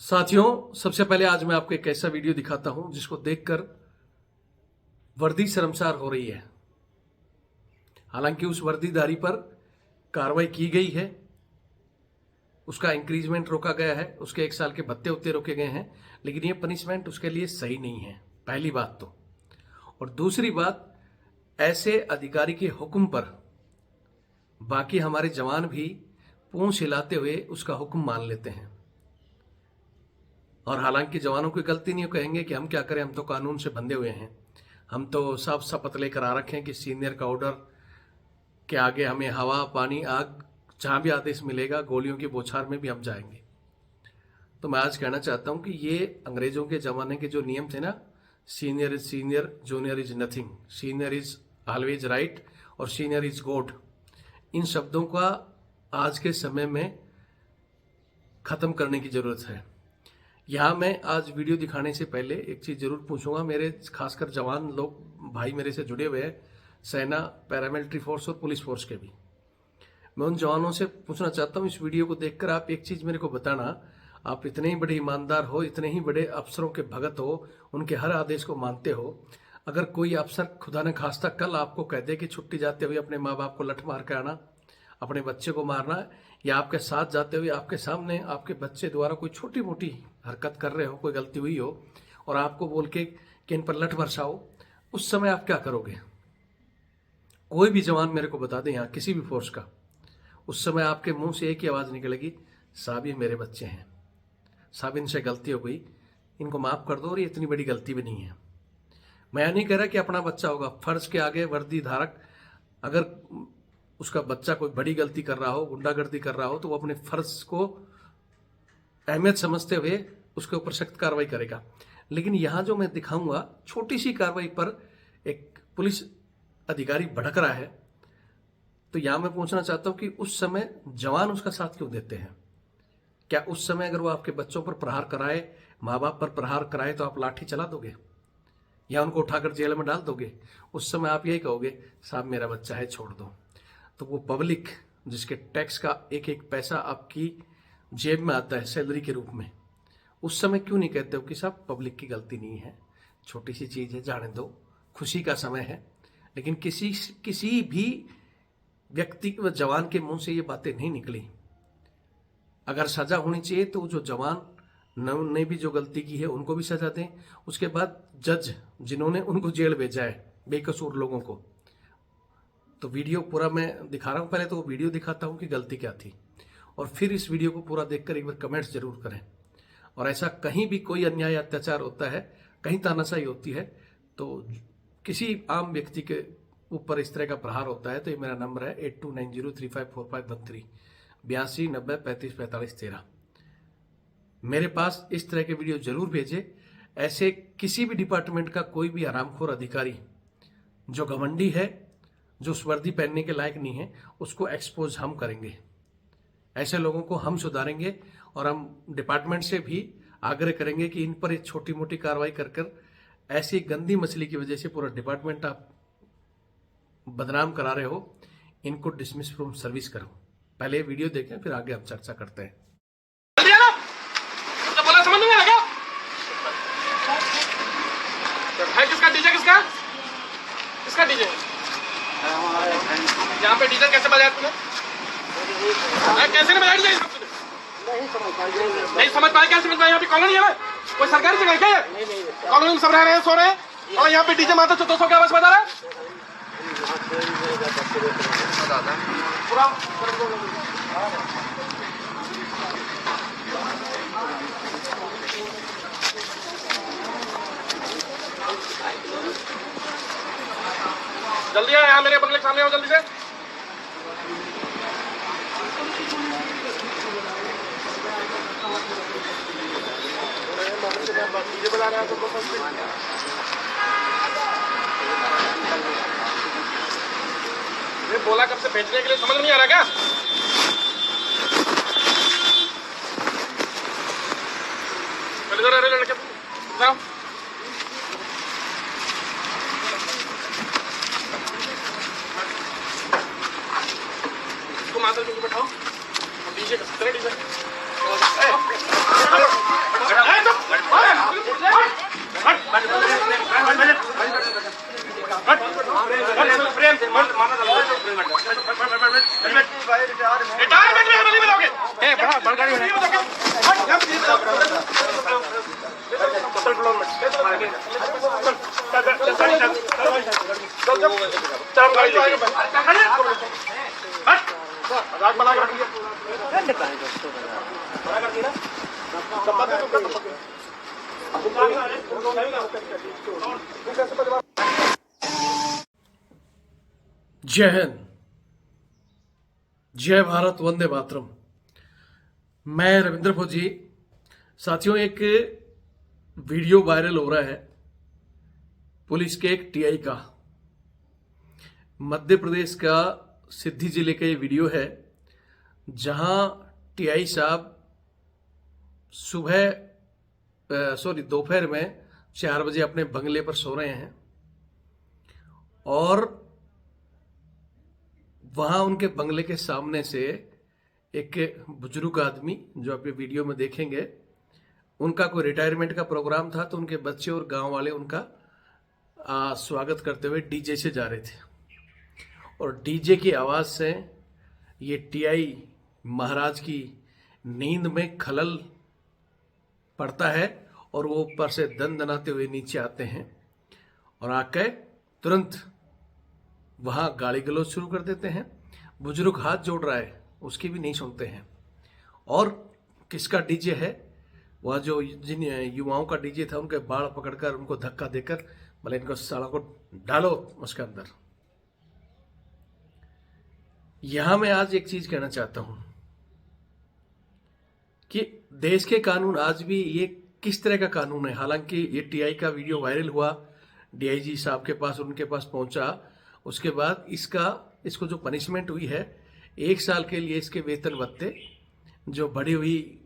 साथियों, सबसे पहले आज मैं आपको एक ऐसा वीडियो दिखाता हूं जिसको देखकर वर्दी शर्मसार हो रही है। हालांकि उस वर्दीधारी पर कार्रवाई की गई है, उसका इंक्रीजमेंट रोका गया है, उसके 1 साल के भत्ते उत्ते रोके गए हैं, लेकिन ये पनिशमेंट उसके लिए सही नहीं है, पहली बात तो। और दूसरी बात, ऐसे अधिकारी के हुक्म पर बाकी हमारे जवान भी पूंछ हिलाते हुए उसका हुक्म मान लेते हैं। और हालांकि जवानों की गलती नहीं, कहेंगे कि हम क्या करें, हम तो कानून से बंधे हुए हैं, हम तो सब शपथ लेकर आ रखे हैं कि सीनियर का ऑर्डर के आगे हमें हवा पानी आग जहां भी आदेश मिलेगा, गोलियों की बौछार में भी हम जाएंगे। तो मैं आज कहना चाहता हूं कि ये अंग्रेजों के जमाने के जो नियम थे ना, senior is senior, junior is nothing, senior is always right और सीनियर इज गॉड, इन शब्दों का आज के समय में खत्म करने की जरूरत है। यहाँ मैं आज वीडियो दिखाने से पहले एक चीज़ जरूर पूछूंगा, मेरे खासकर जवान लोग भाई मेरे से जुड़े हुए हैं, सेना, पैरामिलिट्री फोर्स और पुलिस फोर्स के भी। मैं उन जवानों से पूछना चाहता हूँ, इस वीडियो को देखकर आप एक चीज़ मेरे को बताना, आप इतने ही बड़े ईमानदार हो, इतने ही बड़े अफसरों के भगत हो, उनके हर आदेश को मानते हो, अगर कोई अफसर खुदा न खास्ता कल आपको कह दे कि छुट्टी जाते हुए अपने माँ बाप को लठ मार के आना, अपने बच्चे को मारना, या आपके साथ जाते हुए आपके सामने आपके बच्चे द्वारा कोई छोटी मोटी हरकत कर रहे हो, कोई गलती हुई हो और आपको बोल के कि इन पर लठ बरसाओ, उस समय आप क्या करोगे? कोई भी जवान मेरे को बता दे यहाँ किसी भी फोर्स का, उस समय आपके मुंह से एक ही आवाज़ निकलेगी, साहब ये मेरे बच्चे हैं, साहब इनसे गलती हो गई, इनको माफ़ कर दो, और ये इतनी बड़ी गलती भी नहीं है। मैं नहीं कह रहा कि अपना बच्चा होगा, फर्ज के आगे वर्दी धारक अगर उसका बच्चा कोई बड़ी गलती कर रहा हो, गुंडागर्दी कर रहा हो, तो वो अपने फर्ज को अहमियत समझते हुए उसके ऊपर सख्त कार्रवाई करेगा। लेकिन यहाँ जो मैं दिखाऊंगा, छोटी सी कार्रवाई पर एक पुलिस अधिकारी भड़क रहा है, तो यहाँ मैं पूछना चाहता हूँ कि उस समय जवान उसका साथ क्यों देते हैं? क्या उस समय अगर वो आपके बच्चों पर प्रहार कराए, माँ बाप पर प्रहार कराए, तो आप लाठी चला दोगे या उनको उठाकर जेल में डाल दोगे? उस समय आप यही कहोगे, साहब मेरा बच्चा है, छोड़ दो। तो वो पब्लिक जिसके टैक्स का एक एक पैसा आपकी जेब में आता है सैलरी के रूप में, उस समय क्यों नहीं कहते हो कि साहब पब्लिक की गलती नहीं है, छोटी सी चीज़ है, जाने दो, खुशी का समय है? लेकिन किसी भी व्यक्ति व जवान के मुंह से ये बातें नहीं निकली। अगर सजा होनी चाहिए तो जो जवान ने भी जो गलती की है उनको भी सजा दें, उसके बाद जज जिन्होंने उनको जेल भेजा है बेकसूर लोगों को। तो वीडियो पूरा मैं दिखा रहा हूँ, पहले तो वो वीडियो दिखाता हूँ कि गलती क्या थी, और फिर इस वीडियो को पूरा देखकर एक बार कमेंट्स जरूर करें। और ऐसा कहीं भी कोई अन्याय अत्याचार होता है, कहीं तानाशाही होती है, तो किसी आम व्यक्ति के ऊपर इस तरह का प्रहार होता है, तो ये मेरा नंबर है 8290354513 8290354513। मेरे पास इस तरह के वीडियो जरूर भेजे। ऐसे किसी भी डिपार्टमेंट का कोई भी हरामखोर अधिकारी जो घमंडी है, जो उस वर्दी पहनने के लायक नहीं है, उसको एक्सपोज हम करेंगे। ऐसे लोगों को हम सुधारेंगे, और हम डिपार्टमेंट से भी आग्रह करेंगे कि इन पर एक छोटी मोटी कार्रवाई कर ऐसी गंदी मछली की वजह से पूरा डिपार्टमेंट आप बदनाम करा रहे हो, इनको डिसमिस फ्रॉम सर्विस करो। पहले वीडियो देखें, फिर आगे हम चर्चा करते हैं। बोला समझ में आ गया? भाई किसका डीजे, किसका डीजे? यहाँ पे डीजल कैसे बजाया तूने? कैसे नहीं बजाया डीजल? नहीं समझ पाया? क्या समझ पाया? यहाँ पे कॉलोनी है ना, कोई सरकारी जगह क्या है? कॉलोनी में सब रह रहे हैं, सो रहे हैं, और यहाँ पे डीजे माता 200 की आवाज बजा रहा है। पूरा जल्दी आ, यहाँ मेरे बंगले के सामने आओ जल्दी से। बोला कब से बेचने के लिए, समझ नहीं आ रहा क्या? अरे लड़के जाओ, इसको माता जी को बैठाओ, डीजे का डीजे Grande pane questo. जय हिंद, जय भारत, वंदे मातरम। मैं रविंद्र फौजी। साथियों, एक वीडियो वायरल हो रहा है पुलिस के एक टीआई का। मध्य प्रदेश का सिद्धि जिले का ये वीडियो है, जहां टीआई साहब दोपहर में 4 बजे अपने बंगले पर सो रहे हैं और वहां उनके बंगले के सामने से एक बुजुर्ग आदमी, जो आप ये वीडियो में देखेंगे, उनका कोई रिटायरमेंट का प्रोग्राम था, तो उनके बच्चे और गांव वाले उनका स्वागत करते हुए डीजे से जा रहे थे और डीजे की आवाज से ये टीआई महाराज की नींद में खलल पड़ता है और वो ऊपर से दनाते हुए नीचे आते हैं और आके तुरंत वहां गाली गलौज शुरू कर देते हैं। बुजुर्ग हाथ जोड़ रहा है, उसकी भी नहीं सुनते हैं। और किसका डीजे है? वह जो जिन युवाओं का डीजे था, उनके बाल पकड़कर उनको धक्का देकर भले इनको सालों को डालो उसके अंदर। यहां मैं आज एक चीज कहना चाहता हूं कि देश के कानून आज भी ये किस तरह का कानून है। हालांकि ये टीआई का वीडियो वायरल हुआ, डीआईजी साहब के पास, उनके पास पहुंचा, उसके बाद इसको जो पनिशमेंट हुई है, 1 साल के लिए इसके वेतन भत्ते, जो बढ़ी हुई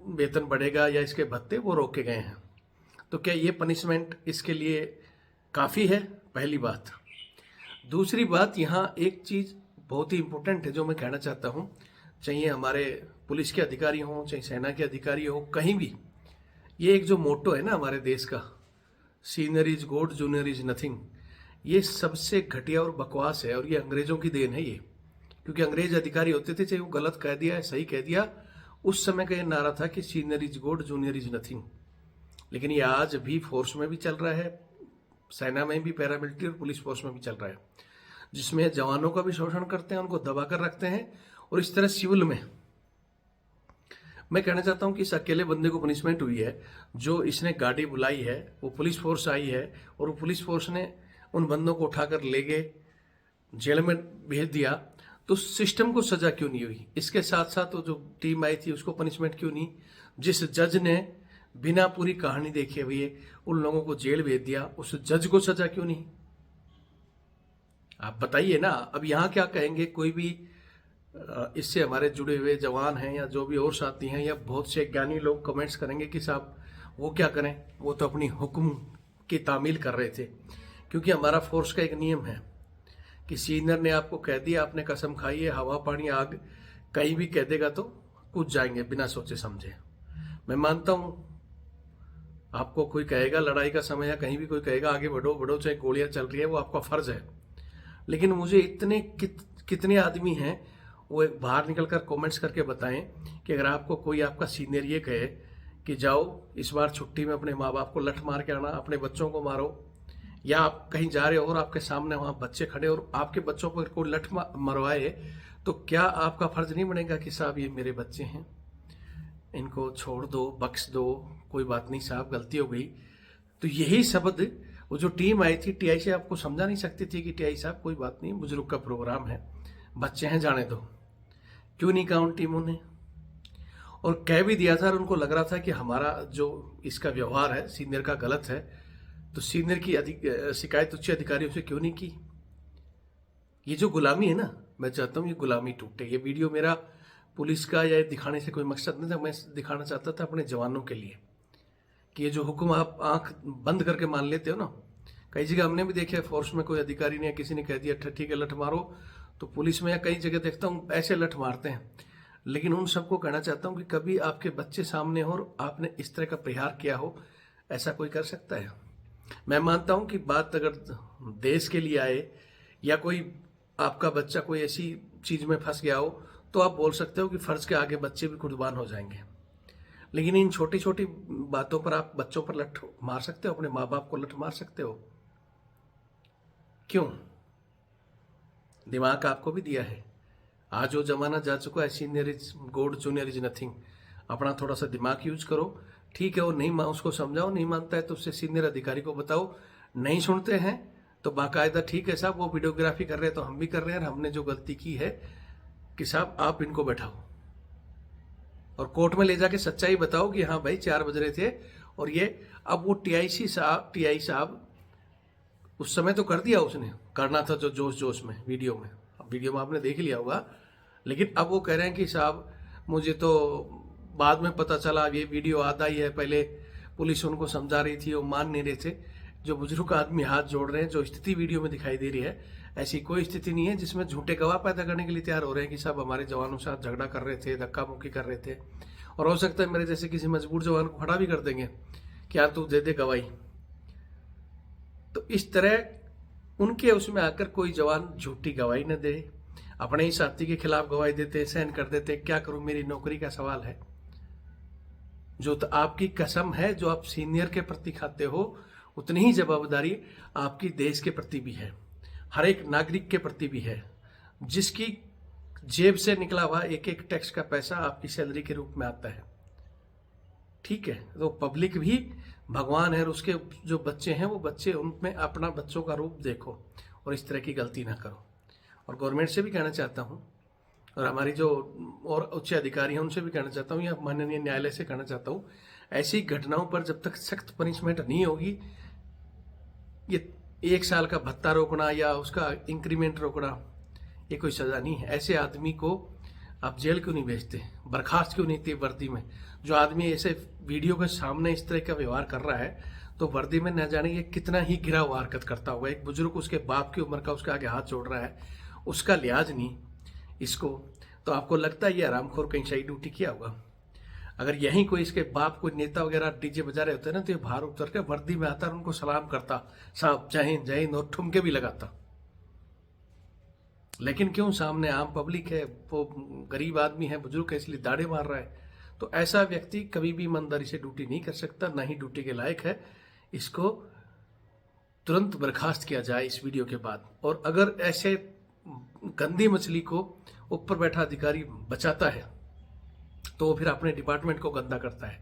वेतन बढ़ेगा या इसके भत्ते, वो रोके गए हैं। तो क्या ये पनिशमेंट इसके लिए काफ़ी है? पहली बात। दूसरी बात, यहाँ एक चीज़ बहुत ही इंपॉर्टेंट है जो मैं कहना चाहता हूँ, चाहे हमारे पुलिस के अधिकारी हों, चाहे सेना के अधिकारी हों, कहीं भी ये एक जो मोटो है ना हमारे देश का, senior is God, junior is nothing, ये सबसे घटिया और बकवास है और ये अंग्रेजों की देन है ये। क्योंकि अंग्रेज अधिकारी होते थे, चाहे वो गलत कह दिया है सही कह दिया, उस समय का ये नारा था कि senior is God, junior is nothing. लेकिन ये आज भी फोर्स में भी चल रहा है, सेना में भी, पैरामिलिट्री और पुलिस फोर्स में भी चल रहा है, जिसमें जवानों का भी शोषण करते हैं, उनको दबा कर रखते हैं। और इस तरह सिविल में मैं कहना चाहता हूं कि इस अकेले बंदे को पनिशमेंट हुई है, जो इसने गाड़ी बुलाई है, वो पुलिस फोर्स आई है और वो पुलिस फोर्स ने उन बंदों को उठाकर ले गए, जेल में भेज दिया। तो सिस्टम को सजा क्यों नहीं हुई? इसके साथ साथ वो जो टीम आई थी उसको पनिशमेंट क्यों नहीं? जिस जज ने बिना पूरी कहानी देखे हुए उन लोगों को जेल भेज दिया, उस जज को सजा क्यों नहीं? आप बताइए ना। अब यहाँ क्या कहेंगे, कोई भी इससे हमारे जुड़े हुए जवान हैं या जो भी और साथी हैं या बहुत से ज्ञानी लोग कमेंट्स करेंगे कि साहब वो क्या करें, वो तो अपनी हुक्म की तामील कर रहे थे। क्योंकि हमारा फोर्स का एक नियम है कि सीनियर ने आपको कह दिया, आपने कसम खाई है, हवा पानी आग कहीं भी कह देगा तो कूद जाएंगे बिना सोचे समझे। मैं मानता हूं आपको कोई कहेगा लड़ाई का समय है, कहीं भी कोई कहेगा आगे बढ़ो बढ़ो, चाहे गोलियां चल रही है, वो आपका फर्ज है। लेकिन मुझे इतने कितने आदमी हैं वो एक बाहर निकलकर कमेंट्स करके बताएं कि अगर आपको कोई आपका सीनियर ये कहे कि जाओ इस बार छुट्टी में अपने माँ बाप को लठ मार के आना, अपने बच्चों को मारो, या आप कहीं जा रहे हो और आपके सामने वहां बच्चे खड़े और आपके बच्चों पर कोई लठ मरवाए, तो क्या आपका फर्ज नहीं बनेगा कि साहब ये मेरे बच्चे हैं, इनको छोड़ दो, बख्श दो, कोई बात नहीं साहब गलती हो गई। तो यही शब्द वो जो टीम आई थी टीआई से आपको समझा नहीं सकती थी कि टीआई साहब कोई बात नहीं, बुजुर्ग का प्रोग्राम है, बच्चे हैं, जाने दो। क्यों नहीं कहा उन टीमों ने? और कह भी दिया था और उनको लग रहा था कि हमारा जो इसका व्यवहार है सीनियर का गलत है, तो सीनियर की शिकायत उच्च अधिकारियों से क्यों नहीं की? ये जो गुलामी है ना, मैं चाहता हूं ये गुलामी टूटे। ये वीडियो मेरा पुलिस का या दिखाने से कोई मकसद नहीं था, मैं दिखाना चाहता था अपने जवानों के लिए कि ये जो हुक्म आप आंख बंद करके मान लेते हो ना, कई जगह हमने भी देखा है फोर्स में कोई अधिकारी ने या किसी ने कह दिया ठीक है लठ मारो, तो पुलिस में या कई जगह देखता हूँ ऐसे लठ मारते हैं। लेकिन उन सबको कहना चाहता हूँ कि कभी आपके बच्चे सामने हो और आपने इस तरह का प्रहार किया हो, ऐसा कोई कर सकता है? मैं मानता हूं कि बात अगर देश के लिए आए या कोई आपका बच्चा कोई ऐसी चीज में फंस गया हो, तो आप बोल सकते हो कि फर्ज के आगे बच्चे भी कुर्बान हो जाएंगे। लेकिन इन छोटी छोटी बातों पर आप बच्चों पर लठ मार सकते हो, अपने माँ बाप को लठ मार सकते हो? क्यों? दिमाग आपको भी दिया है, आज वो जमाना जा चुका है, senior is God, junior is nothing. अपना थोड़ा सा दिमाग यूज करो। ठीक है, वो नहीं उसको समझाओ, नहीं मानता है तो उससे सीनियर अधिकारी को बताओ। नहीं सुनते हैं तो बाकायदा ठीक है साहब, वो वीडियोग्राफी कर रहे हैं तो हम भी कर रहे हैं, हमने जो गलती की है कि साहब आप इनको बैठाओ और कोर्ट में ले जाके सच्चाई बताओ कि हाँ भाई 4 बज रहे थे। और ये अब वो टीआई साहब उस समय तो कर दिया, उसने करना था जो जोश जोश में वीडियो में आपने देख लिया होगा। लेकिन अब वो कह रहे हैं कि साहब मुझे तो बाद में पता चला, ये वीडियो आधा ही है, पहले पुलिस उनको समझा रही थी, वो मान नहीं रहे थे। जो बुजुर्ग आदमी हाथ जोड़ रहे हैं, जो स्थिति वीडियो में दिखाई दे रही है, ऐसी कोई स्थिति नहीं है जिसमें झूठे गवाह पैदा करने के लिए तैयार हो रहे हैं कि साहब हमारे जवानों के साथ झगड़ा कर रहे थे, धक्का मुक्की कर रहे थे। और हो सकता है मेरे जैसे किसी मजबूर जवान को खड़ा भी कर देंगे कि यार तू दे दे गवाही। तो इस तरह उनके उसमें आकर कोई जवान झूठी गवाही न दे, अपने ही साथी के खिलाफ गवाही देते, सहन कर देते। क्या करूं, मेरी नौकरी का सवाल है। जो तो आपकी कसम है, जो आप सीनियर के प्रति खाते हो, उतनी ही जवाबदारी आपकी देश के प्रति भी है, हर एक नागरिक के प्रति भी है, जिसकी जेब से निकला हुआ एक एक टैक्स का पैसा आपकी सैलरी के रूप में आता है। ठीक है, तो पब्लिक भी भगवान है और उसके जो बच्चे हैं वो बच्चे, उनमें अपना बच्चों का रूप देखो और इस तरह की गलती ना करो। और गवर्नमेंट से भी कहना चाहता हूँ, और हमारी जो और उच्च अधिकारी हैं उनसे भी कहना चाहता हूँ, या माननीय न्यायालय से कहना चाहता हूँ, ऐसी घटनाओं पर जब तक सख्त पनिशमेंट नहीं होगी, ये 1 साल का भत्ता रोकना या उसका इंक्रीमेंट रोकना, ये कोई सजा नहीं है। ऐसे आदमी को आप जेल क्यों नहीं भेजते, बर्खास्त क्यों नहीं थी वर्दी में? जो आदमी ऐसे वीडियो के सामने इस तरह का व्यवहार कर रहा है, तो वर्दी में न जाने ये कितना ही गिरा हुआ हरकत करता होगा। एक बुजुर्ग उसके बाप की उम्र का उसके आगे हाथ जोड़ रहा है, उसका लिहाज नहीं इसको, तो आपको लगता है ये आरामखोर कहीं सही ड्यूटी किया होगा? अगर यहीं कोई इसके बाप कोई नेता वगैरह डीजे बजा रहे होते ना, तो ये बाहर उतर के वर्दी में आता और उनको सलाम करता, साहब जय हिंद जय हिंद, और ठुमके भी लगाता। लेकिन क्यों, सामने आम पब्लिक है, वो गरीब आदमी है, बुजुर्ग है, इसलिए दाड़े मार रहा है। तो ऐसा व्यक्ति कभी भी ईमानदारी से ड्यूटी नहीं कर सकता, ना ही ड्यूटी के लायक है। इसको तुरंत बर्खास्त किया जाए इस वीडियो के बाद। और अगर ऐसे गंदी मछली को ऊपर बैठा अधिकारी बचाता है तो वो फिर अपने डिपार्टमेंट को गंदा करता है,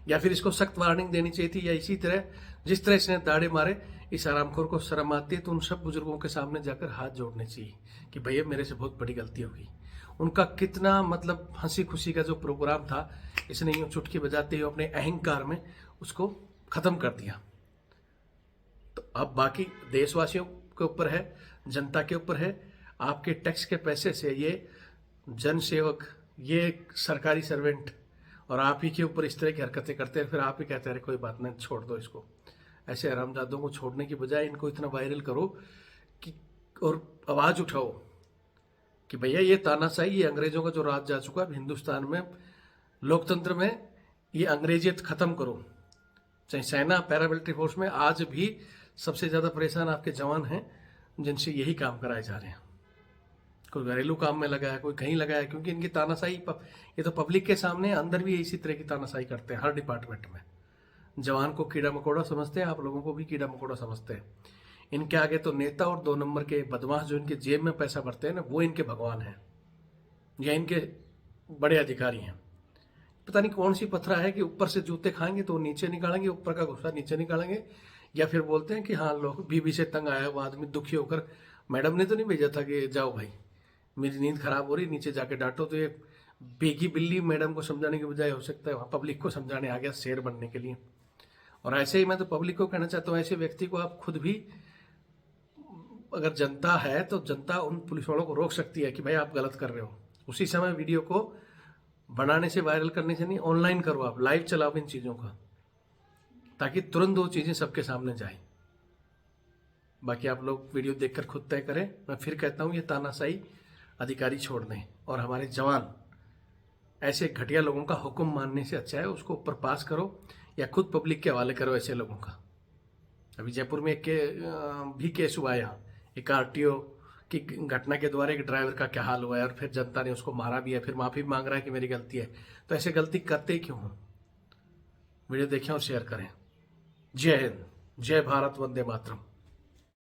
या फिर इसको सख्त वार्निंग देनी चाहिए थी। या इसी तरह जिस तरह इसने दाड़े मारे, इस आरामखोर को शर्म आती है तो उन सब बुजुर्गों के सामने जाकर हाथ जोड़ने चाहिए कि भैया मेरे से बहुत बड़ी गलती हो गई। उनका कितना मतलब हंसी खुशी का जो प्रोग्राम था, इसने यूं चुटकी बजाते हुए अपने अहंकार में उसको खत्म कर दिया। तो अब बाकी देशवासियों के ऊपर है, जनता के ऊपर है। आपके टैक्स के पैसे से ये जन सेवक, ये सरकारी सर्वेंट, और आप ही के ऊपर इस तरह की हरकतें करते हैं, फिर आप ही कहते हैं कोई बात नहीं छोड़ दो इसको। ऐसे हरामजादों को छोड़ने की बजाय इनको इतना वायरल करो कि, और आवाज उठाओ कि भैया ये तानाशाही, ये अंग्रेजों का जो राज जा चुका है हिंदुस्तान में, लोकतंत्र में, ये अंग्रेजियत खत्म करो। चाहे सेना, पैरामिलिट्री फोर्स में आज भी सबसे ज्यादा परेशान आपके जवान हैं, जिनसे यही काम कराए जा रहे हैं। कोई घरेलू काम में लगा है, कोई कहीं लगा है, क्योंकि इनकी तानाशाही ये तो पब्लिक के सामने, अंदर भी इसी तरह की तानाशाही करते हैं हर डिपार्टमेंट में। जवान को कीड़ा मकोड़ा समझते हैं, आप लोगों को भी कीड़ा मकोड़ा समझते हैं। इनके आगे तो नेता और 2 नंबर के बदमाश जो इनके जेब में पैसा भरते हैं ना, वो इनके भगवान हैं या इनके बड़े अधिकारी हैं। पता नहीं कौन सी पथरा है कि ऊपर से जूते खाएंगे तो नीचे निकालेंगे, ऊपर का गुस्सा नीचे निकालेंगे। या फिर बोलते हैं कि हाँ लोग बीवी से तंग आया, वो आदमी दुखी होकर, मैडम ने तो नहीं भेजा था कि जाओ भाई मेरी नींद खराब हो रही, नीचे जाके डांटो। तो ये बेगी बिल्ली मैडम को समझाने के बजाय हो सकता है वहाँ पब्लिक को समझाने आ गया शेर बनने के लिए। और ऐसे ही मैं तो पब्लिक को कहना चाहता हूँ, ऐसे व्यक्ति को आप खुद भी, अगर जनता है तो जनता उन पुलिस वालों को रोक सकती है कि भाई आप गलत कर रहे हो। उसी समय वीडियो को बनाने से, वायरल करने से नहीं, ऑनलाइन करो, आप लाइव चलाओ इन चीज़ों का, ताकि तुरंत वो चीज़ें सबके सामने जाए। बाकी आप लोग वीडियो देखकर खुद तय करें। मैं फिर कहता हूँ, ये तानाशाही अधिकारी छोड़ दें और हमारे जवान ऐसे घटिया लोगों का हुक्म मानने से अच्छा है उसको ऊपर पास करो या खुद पब्लिक के हवाले करो ऐसे लोगों का। अभी जयपुर में एक भी केस हुआ है, यहाँ एक आरटीओ की घटना के द्वारा एक ड्राइवर का क्या हाल हुआ है, और फिर जनता ने उसको मारा भी है, फिर माफी मांग रहा है कि मेरी गलती है। तो ऐसे गलती करते ही क्यों हो? वीडियो देखें और शेयर करें। जय हिंद, जय भारत, वंदे मातरम।